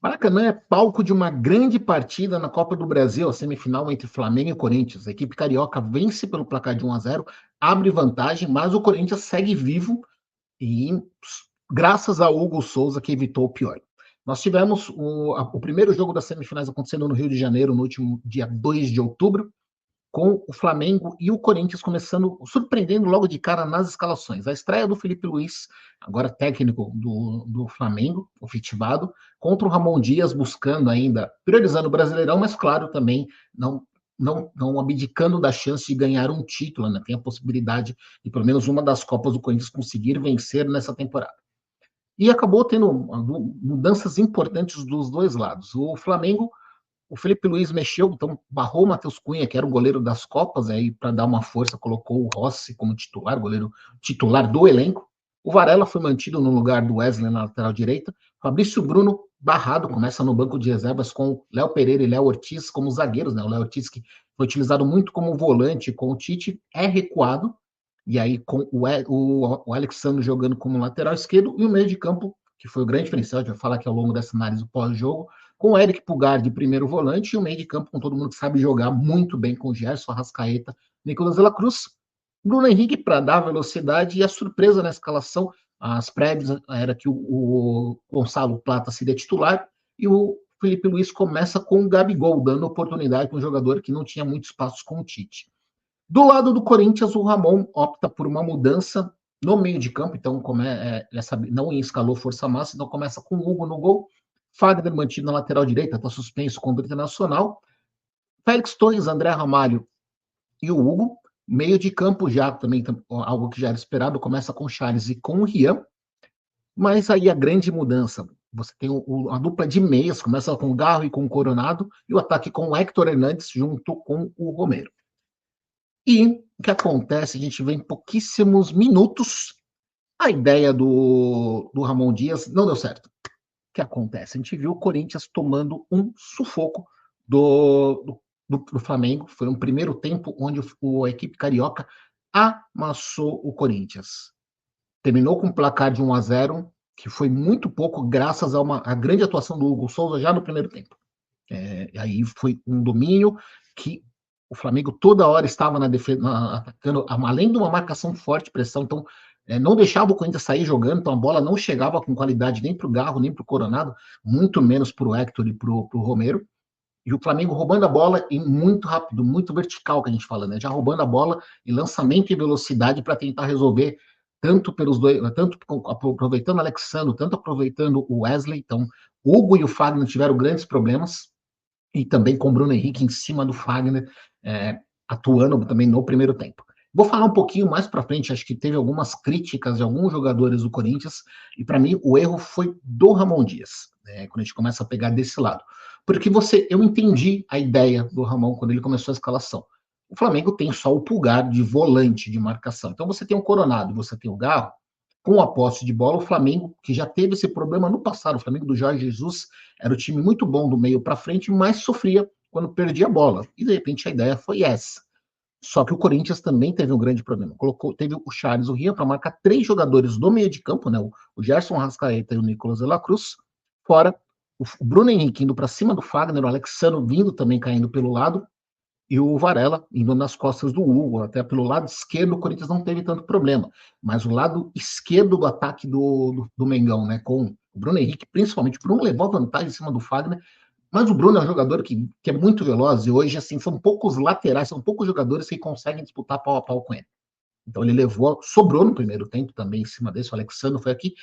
Maracanã é palco de uma grande partida na Copa do Brasil, a semifinal entre Flamengo e Corinthians. A equipe carioca vence pelo placar de 1-0, abre vantagem, mas o Corinthians segue vivo e graças a Hugo Souza que evitou o pior. Nós tivemos o primeiro jogo das semifinais acontecendo no Rio de Janeiro no último dia 2 de outubro, com o Flamengo e o Corinthians começando, surpreendendo logo de cara nas escalações. A estreia do Felipe Luiz, agora técnico do Flamengo, efetivado, contra o Ramon Dias, buscando ainda, priorizando o Brasileirão, mas claro, também não abdicando da chance de ganhar um título, né? Tem a possibilidade de pelo menos uma das Copas do Corinthians conseguir vencer nessa temporada. E acabou tendo mudanças importantes dos dois lados. O Flamengo, o Felipe Luiz mexeu, então barrou o Matheus Cunha, que era o goleiro das Copas, aí para dar uma força colocou o Rossi como titular, goleiro titular do elenco. O Varela foi mantido no lugar do Wesley na lateral direita. Fabrício Bruno barrado, começa no banco de reservas com Léo Pereira e Léo Ortiz como zagueiros, né? O Léo Ortiz que foi utilizado muito como volante com o Tite, é recuado, e aí com o Alexandre jogando como lateral esquerdo, e o meio de campo, que foi o grande diferencial, a gente vai falar aqui ao longo dessa análise do pós-jogo, com o Eric Pulgar de primeiro volante, e o meio de campo com todo mundo que sabe jogar muito bem, com o Gerson, Arrascaeta, Nicolas de la Cruz, Bruno Henrique para dar velocidade, e a surpresa na escalação, as prévias era que o Gonçalo Plata seria titular, e o Felipe Luiz começa com o Gabigol, dando oportunidade para um jogador que não tinha muitos passos com o Tite. Do lado do Corinthians, o Ramon opta por uma mudança no meio de campo, então não escalou força máxima, então começa com o Hugo no gol, Fagner mantido na lateral direita, está suspenso contra o Internacional, Félix Torres, André Ramalho e o Hugo, meio de campo já também, algo que já era esperado, começa com o Charles e com o Rian, mas aí a grande mudança, você tem a dupla de meias, começa com o Garro e com o Coronado, e o ataque com o Héctor Hernandes junto com o Romero. E o que acontece, a gente vê em pouquíssimos minutos, a ideia do Ramon Dias não deu certo. O que acontece? A gente viu o Corinthians tomando um sufoco do Flamengo. Foi um primeiro tempo onde a equipe carioca amassou o Corinthians. Terminou com um placar de 1-0, que foi muito pouco, graças a grande atuação do Hugo Souza já no primeiro tempo. Aí foi um domínio que o Flamengo toda hora estava na defesa, atacando, além de uma marcação forte, pressão, então não deixava o Corinthians sair jogando, então a bola não chegava com qualidade nem para o Garro, nem para o Coronado, muito menos para o Héctor e para o Romero. E o Flamengo roubando a bola e muito rápido, muito vertical, que a gente fala, né? Já roubando a bola em lançamento e velocidade para tentar resolver tanto pelos dois, tanto aproveitando o Alexandre, tanto aproveitando o Wesley. Então, o Hugo e o Fagner tiveram grandes problemas, e também com o Bruno Henrique em cima do Fagner, atuando também no primeiro tempo. Vou falar um pouquinho mais para frente, acho que teve algumas críticas de alguns jogadores do Corinthians, e para mim o erro foi do Ramon Dias, quando a gente começa a pegar desse lado. Porque eu entendi a ideia do Ramon quando ele começou a escalação. O Flamengo tem só o Pulgar de volante de marcação. Então você tem o Coronado, você tem o Garro, com a posse de bola, o Flamengo, que já teve esse problema no passado, o Flamengo do Jorge Jesus era um time muito bom do meio para frente, mas sofria quando perdia a bola. E de repente a ideia foi essa. Só que o Corinthians também teve um grande problema. Teve o Charles, o Rian, para marcar 3 jogadores do meio de campo, né? O Gerson Arrascaeta e o Nicolas de la Cruz, fora o Bruno Henrique indo para cima do Fagner, o Alexandre vindo também caindo pelo lado, e o Varela indo nas costas do Hugo, até pelo lado esquerdo o Corinthians não teve tanto problema, mas o lado esquerdo do ataque do Mengão, né, com o Bruno Henrique, principalmente, o Bruno levou vantagem em cima do Fagner, mas o Bruno é um jogador que é muito veloz, e hoje, assim, são poucos laterais, são poucos jogadores que conseguem disputar pau a pau com ele. Então ele sobrou no primeiro tempo também em cima desse, o Alexandre foi aqui,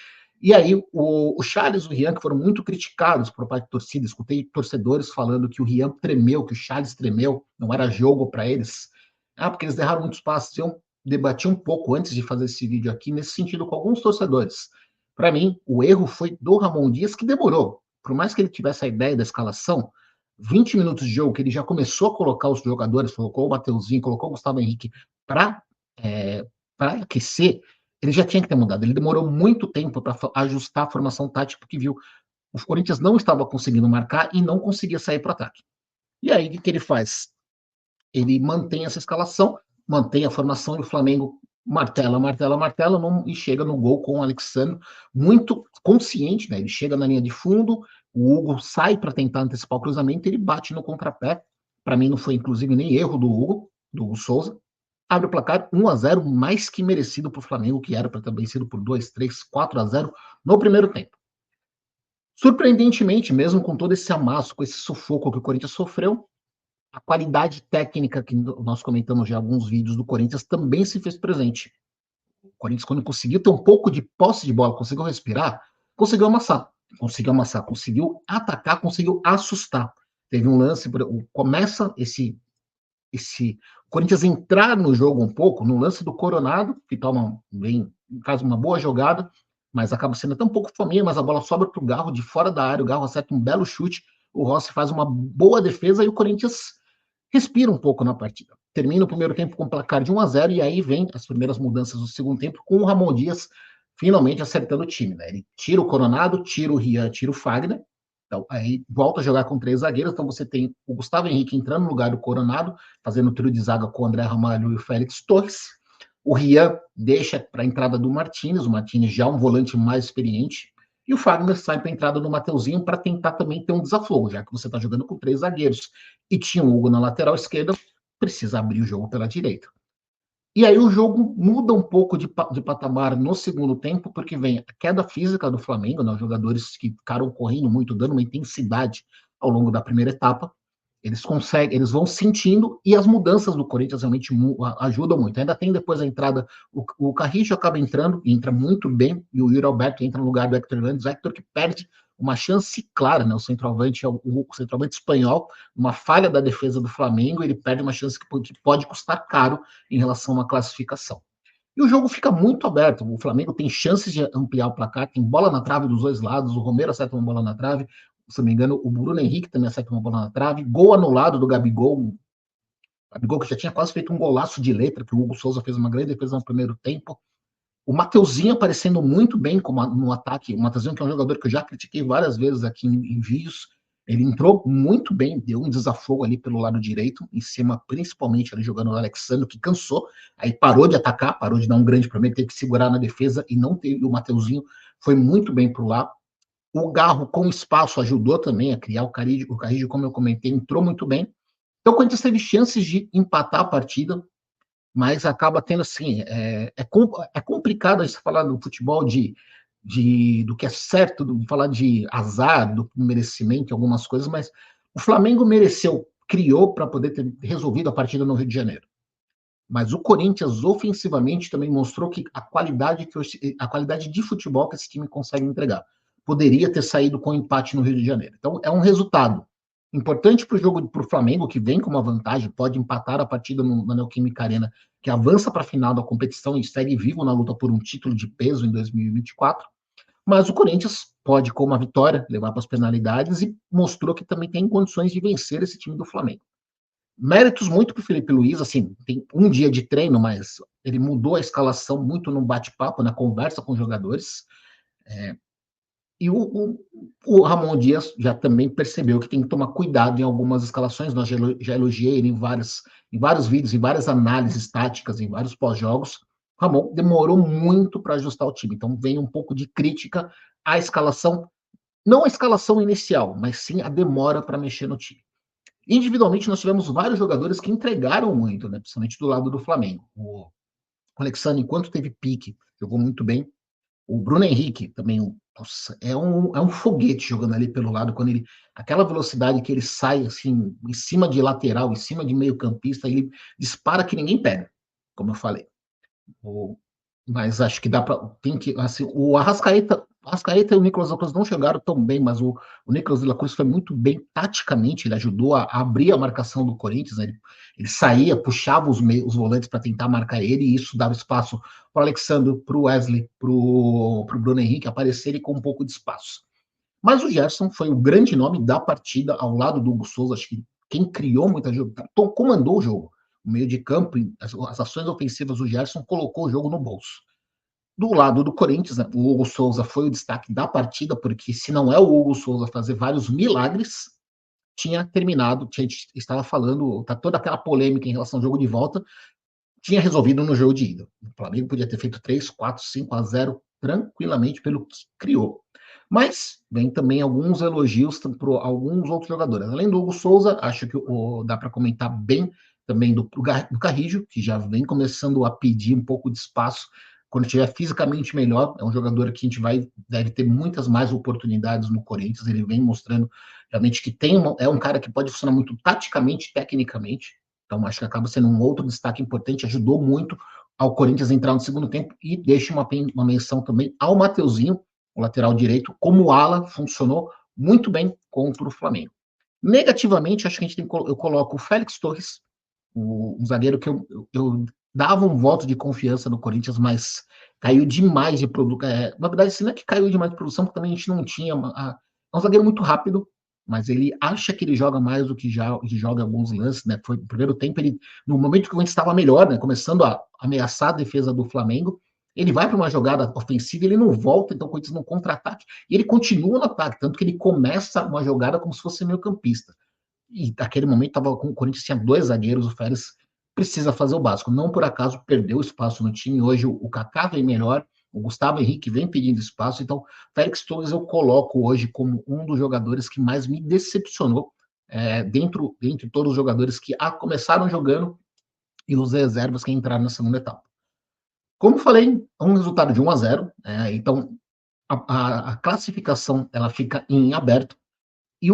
e aí o Charles e o Rian, que foram muito criticados por parte da torcida, escutei torcedores falando que o Rian tremeu, que o Charles tremeu, não era jogo para eles. Porque eles derraram muitos passos. Eu debati um pouco antes de fazer esse vídeo aqui, nesse sentido, com alguns torcedores. Para mim, o erro foi do Ramon Dias, que demorou. Por mais que ele tivesse a ideia da escalação, 20 minutos de jogo, que ele já começou a colocar os jogadores, colocou o Mateuzinho, colocou o Gustavo Henrique para aquecer, ele já tinha que ter mudado. Ele demorou muito tempo para ajustar a formação tática, porque viu o Corinthians não estava conseguindo marcar e não conseguia sair para o ataque. E aí, o que ele faz? Ele mantém essa escalação, mantém a formação e o Flamengo martela, martela, martela e chega no gol com o Alexandre, muito consciente, né? Ele chega na linha de fundo, O Hugo sai para tentar antecipar o cruzamento, ele bate no contrapé. Para mim, não foi inclusive nem erro do Hugo Souza. Abre o placar 1-0, mais que merecido para o Flamengo, que era para ter vencido por 2, 3, 4-0 no primeiro tempo. Surpreendentemente, mesmo com todo esse amasso, com esse sufoco que o Corinthians sofreu, a qualidade técnica que nós comentamos já em alguns vídeos do Corinthians também se fez presente. O Corinthians, quando conseguiu ter um pouco de posse de bola, conseguiu respirar, conseguiu amassar. Conseguiu atacar, conseguiu assustar. Teve um lance, começa esse Corinthians entrar no jogo um pouco, no lance do Coronado, que toma bem, faz uma boa jogada, mas acaba sendo até um pouco fominha, mas a bola sobra para o Garro de fora da área, o Garro acerta um belo chute, o Rossi faz uma boa defesa e o Corinthians respira um pouco na partida. Termina o primeiro tempo com placar de 1-0 e aí vem as primeiras mudanças do segundo tempo com o Ramon Dias finalmente acertando o time. Né? Ele tira o Coronado, tira o Rian, tira o Fagner, então, aí volta a jogar com 3 zagueiros, então você tem o Gustavo Henrique entrando no lugar do Coronado, fazendo o trio de zaga com o André Ramalho e o Félix Torres. O Rian deixa para a entrada do Martínez, o Martínez já um volante mais experiente, e o Fagner sai para a entrada do Mateuzinho para tentar também ter um desafogo, já que você está jogando com 3 zagueiros e tinha o Hugo na lateral esquerda, precisa abrir o jogo pela direita. E aí o jogo muda um pouco de patamar no segundo tempo, porque vem a queda física do Flamengo, né, os jogadores que ficaram correndo muito, dando uma intensidade ao longo da primeira etapa, eles vão sentindo, e as mudanças do Corinthians realmente ajudam muito. Ainda tem depois a entrada, o Carrillo acaba entrando, entra muito bem, e o Yuri Alberto entra no lugar do Hector Hernandes, o Hector que perde uma chance clara, né? O centroavante espanhol, uma falha da defesa do Flamengo, ele perde uma chance que pode custar caro em relação a uma classificação. E o jogo fica muito aberto. O Flamengo tem chances de ampliar o placar, tem bola na trave dos dois lados. O Romero acerta uma bola na trave, se não me engano, o Bruno Henrique também acerta uma bola na trave. Gol anulado do Gabigol. Gabigol que já tinha quase feito um golaço de letra, que o Hugo Souza fez uma grande defesa no primeiro tempo. O Mateuzinho aparecendo muito bem no ataque. O Mateuzinho, que é um jogador que eu já critiquei várias vezes aqui em vídeos, ele entrou muito bem, deu um desafogo ali pelo lado direito, em cima, principalmente ali jogando o Alexandre, que cansou, aí parou de atacar, parou de dar um grande problema, teve que segurar na defesa e não teve. O Mateuzinho foi muito bem pro lá. O Garro, com espaço, ajudou também a criar o Carrillo, como eu comentei, entrou muito bem. Então, o Corinthians teve chances de empatar a partida, mas acaba tendo assim, é complicado a gente falar do futebol do que é certo, falar de azar, do merecimento, algumas coisas, mas o Flamengo mereceu, criou para poder ter resolvido a partida no Rio de Janeiro. Mas o Corinthians ofensivamente também mostrou que a qualidade de futebol que esse time consegue entregar. Poderia ter saído com empate no Rio de Janeiro. Então é um resultado importante para o jogo para o Flamengo, que vem com uma vantagem, pode empatar a partida na Neoquímica Arena, que avança para a final da competição e segue vivo na luta por um título de peso em 2024. Mas o Corinthians pode, com uma vitória, levar para as penalidades e mostrou que também tem condições de vencer esse time do Flamengo. Méritos muito para o Felipe Luiz, assim, tem um dia de treino, mas ele mudou a escalação muito no bate-papo, na conversa com os jogadores. E o Ramon Dias já também percebeu que tem que tomar cuidado em algumas escalações. Nós já elogiei ele em vários vídeos, em várias análises táticas, em vários pós-jogos. O Ramon demorou muito para ajustar o time. Então vem um pouco de crítica à escalação, não a escalação inicial, mas sim a demora para mexer no time. Individualmente, nós tivemos vários jogadores que entregaram muito, né? Principalmente do lado do Flamengo. O Alexandre, enquanto teve pique, jogou muito bem. O Bruno Henrique também, nossa, é um foguete jogando ali pelo lado, quando ele. Aquela velocidade que ele sai assim, em cima de lateral, em cima de meio campista, ele dispara que ninguém pega, como eu falei. O, mas acho que dá para. Tem que. Assim, o Arrascaeta e o Nicolas Cruz não chegaram tão bem, mas o Nicolas de la Cruz foi muito bem taticamente, ele ajudou a abrir a marcação do Corinthians, né? Ele saía, puxava os volantes para tentar marcar ele, e isso dava espaço para o Alexandre, para o Wesley, para o Bruno Henrique aparecerem com um pouco de espaço. Mas o Gerson foi o grande nome da partida ao lado do Hugo Souza, acho que quem criou muita jogo, comandou o jogo. O meio de campo, as ações ofensivas do Gerson colocou o jogo no bolso. Do lado do Corinthians, né, o Hugo Souza foi o destaque da partida, porque se não é o Hugo Souza fazer vários milagres, tinha terminado, estava falando, tá toda aquela polêmica em relação ao jogo de volta, tinha resolvido no jogo de ida. O Flamengo podia ter feito 3, 4, 5-0 tranquilamente pelo que criou. Mas vem também alguns elogios para alguns outros jogadores. Além do Hugo Souza, acho que dá para comentar bem também do Carrillo, que já vem começando a pedir um pouco de espaço quando estiver fisicamente melhor. É um jogador que a gente deve ter muitas mais oportunidades no Corinthians. Ele vem mostrando realmente que é um cara que pode funcionar muito taticamente, tecnicamente. Então, acho que acaba sendo um outro destaque importante. Ajudou muito ao Corinthians entrar no segundo tempo. E deixa uma menção também ao Mateuzinho, o lateral direito, como ala, funcionou muito bem contra o Flamengo. Negativamente, acho que eu coloco o Félix Torres, um zagueiro que eu dava um voto de confiança no Corinthians, mas caiu demais de produção. Na verdade, assim, não é que caiu demais de produção, porque também a gente não tinha. É um zagueiro muito rápido, mas ele acha que ele joga mais do que já joga alguns lances, né? Foi no primeiro tempo, no momento que o Corinthians estava melhor, né? Começando a ameaçar a defesa do Flamengo, ele vai para uma jogada ofensiva, ele não volta, então o Corinthians não contra-ataque, e ele continua no ataque, tanto que ele começa uma jogada como se fosse meio campista. E naquele momento o Corinthians tinha dois zagueiros, o Félix precisa fazer o básico. Não por acaso perdeu espaço no time. Hoje o Kaká vem melhor, o Gustavo Henrique vem pedindo espaço. Então, Félix Torres eu coloco hoje como um dos jogadores que mais me decepcionou dentre todos os jogadores que começaram jogando e os reservas que entraram na segunda etapa. Como falei, um resultado de 1-0, então a classificação ela fica em aberto. E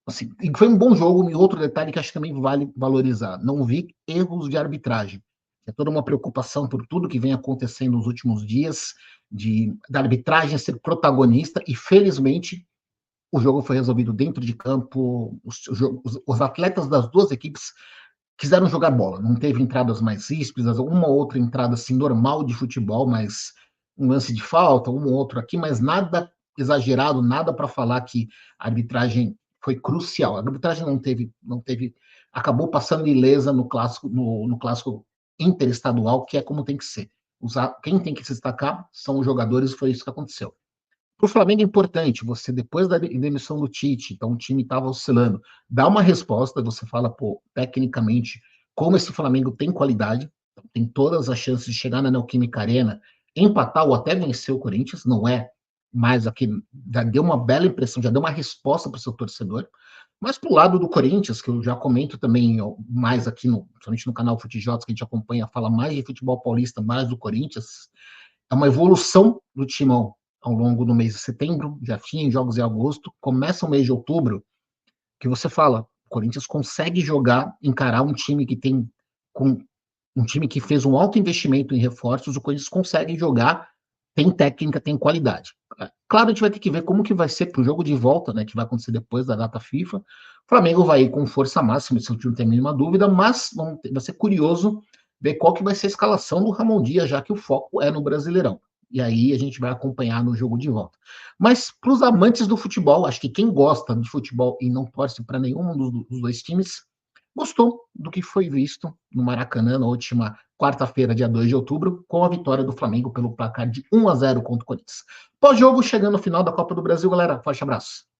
assim, foi um bom jogo, e outro detalhe que acho que também vale valorizar, não vi erros de arbitragem. É toda uma preocupação por tudo que vem acontecendo nos últimos dias, da arbitragem ser protagonista, e felizmente o jogo foi resolvido dentro de campo, os atletas das duas equipes quiseram jogar bola, não teve entradas mais ríspidas, uma outra entrada assim normal de futebol, mas um lance de falta, um ou outro aqui, mas nada exagerado, nada para falar que a arbitragem foi crucial. A arbitragem não teve, acabou passando ilesa no clássico interestadual, que é como tem que ser. Quem tem que se destacar são os jogadores, foi isso que aconteceu. Para o Flamengo é importante, você, depois da demissão do Tite, então o time estava oscilando, dá uma resposta, você fala, pô, tecnicamente, como esse Flamengo tem qualidade, tem todas as chances de chegar na Neoquímica Arena, empatar ou até vencer o Corinthians, não é mais aquele, já deu uma bela impressão, já deu uma resposta para o seu torcedor, mas para o lado do Corinthians, que eu já comento também mais aqui, principalmente no canal Futijots, que a gente acompanha, fala mais de futebol paulista, mais do Corinthians, é uma evolução do Timão ao longo do mês de setembro, já tinha jogos em agosto, começa o mês de outubro, que você fala, o Corinthians consegue jogar, encarar um time que tem um time que fez um alto investimento em reforços, o Corinthians consegue jogar, tem técnica, tem qualidade. Claro, a gente vai ter que ver como que vai ser para o jogo de volta, né, que vai acontecer depois da data FIFA. O Flamengo vai ir com força máxima, isso não tem a mínima dúvida, mas vai ser curioso ver qual que vai ser a escalação do Ramon Dias, já que o foco é no Brasileirão. E aí a gente vai acompanhar no jogo de volta. Mas para os amantes do futebol, acho que quem gosta de futebol e não torce para nenhum dos dois times, gostou do que foi visto no Maracanã na última quarta-feira, dia 2 de outubro, com a vitória do Flamengo pelo placar de 1-0 contra o Corinthians. Pós-jogo, chegando no final da Copa do Brasil, galera. Forte abraço.